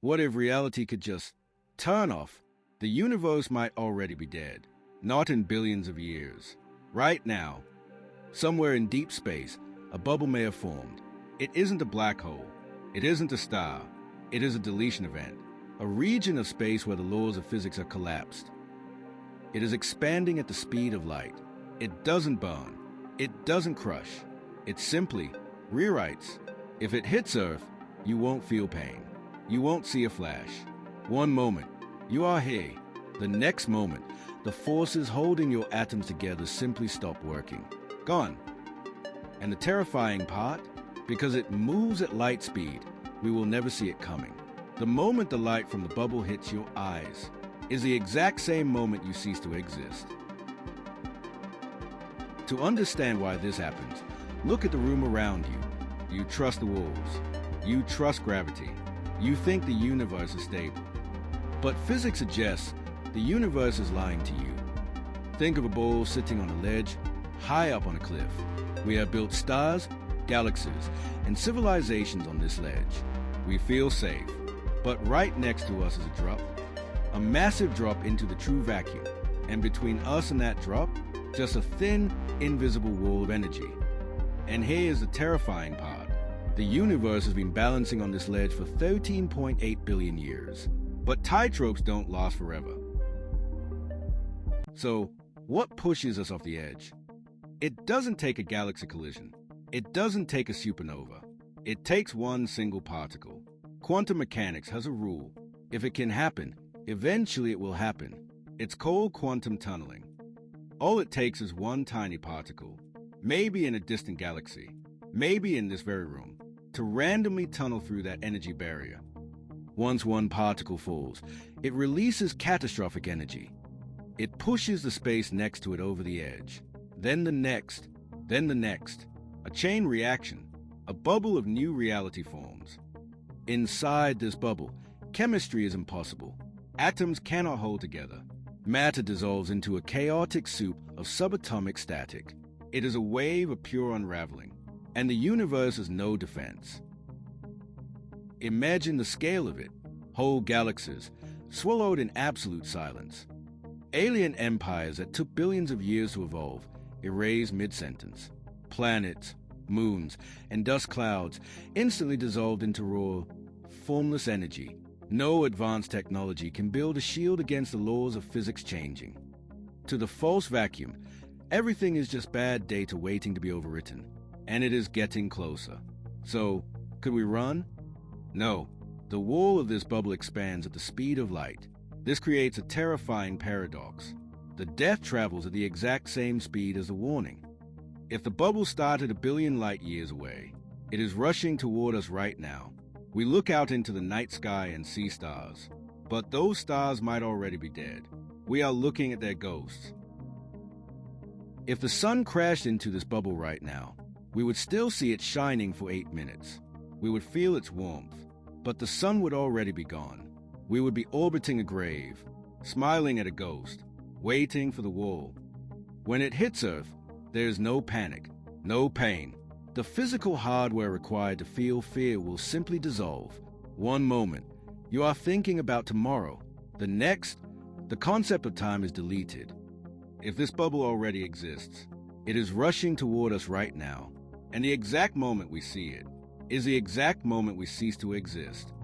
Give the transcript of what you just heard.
What if reality could just turn off? The universe might already be dead, not in billions of years. Right now, somewhere in deep space, a bubble may have formed. It isn't a black hole. It isn't a star. It is a deletion event, a region of space where the laws of physics are collapsed. It is expanding at the speed of light. It doesn't burn. It doesn't crush. It simply rewrites. If it hits Earth, you won't feel pain. You won't see a flash. One moment, you are here. The next moment, the forces holding your atoms together simply stop working. Gone. And the terrifying part, because it moves at light speed, we will never see it coming. The moment the light from the bubble hits your eyes is the exact same moment you cease to exist. To understand why this happens, look at the room around you. You trust the walls. You trust gravity. You think the universe is stable. But physics suggests the universe is lying to you. Think of a ball sitting on a ledge, high up on a cliff. We have built stars, galaxies, and civilizations on this ledge. We feel safe. But right next to us is a drop, a massive drop into the true vacuum. And between us and that drop, just a thin, invisible wall of energy. And here is the terrifying part. The universe has been balancing on this ledge for 13.8 billion years. But tightropes don't last forever. So, what pushes us off the edge? It doesn't take a galaxy collision. It doesn't take a supernova. It takes one single particle. Quantum mechanics has a rule. If it can happen, eventually it will happen. It's called quantum tunneling. All it takes is one tiny particle, maybe in a distant galaxy, maybe in this very room, to randomly tunnel through that energy barrier. Once one particle falls, it releases catastrophic energy. It pushes the space next to it over the edge. Then the next, then the next. A chain reaction. A bubble of new reality forms. Inside this bubble, chemistry is impossible. Atoms cannot hold together. Matter dissolves into a chaotic soup of subatomic static. It is a wave of pure unraveling, and the universe has no defense. Imagine the scale of it. Whole galaxies, swallowed in absolute silence. Alien empires that took billions of years to evolve, erased mid-sentence. Planets, moons, and dust clouds instantly dissolved into raw, formless energy. No advanced technology can build a shield against the laws of physics changing. To the false vacuum, everything is just bad data waiting to be overwritten, and it is getting closer. So, could we run? No. The wall of this bubble expands at the speed of light. This creates a terrifying paradox. The death travels at the exact same speed as the warning. If the bubble started a billion light years away, it is rushing toward us right now. We look out into the night sky and see stars, but those stars might already be dead. We are looking at their ghosts. If the sun crashed into this bubble right now, we would still see it shining for 8 minutes. We would feel its warmth, but the sun would already be gone. We would be orbiting a grave, smiling at a ghost, waiting for the wall. When it hits Earth, there is no panic, no pain. The physical hardware required to feel fear will simply dissolve. One moment, you are thinking about tomorrow. The next, the concept of time is deleted. If this bubble already exists, it is rushing toward us right now, and the exact moment we see it is the exact moment we cease to exist.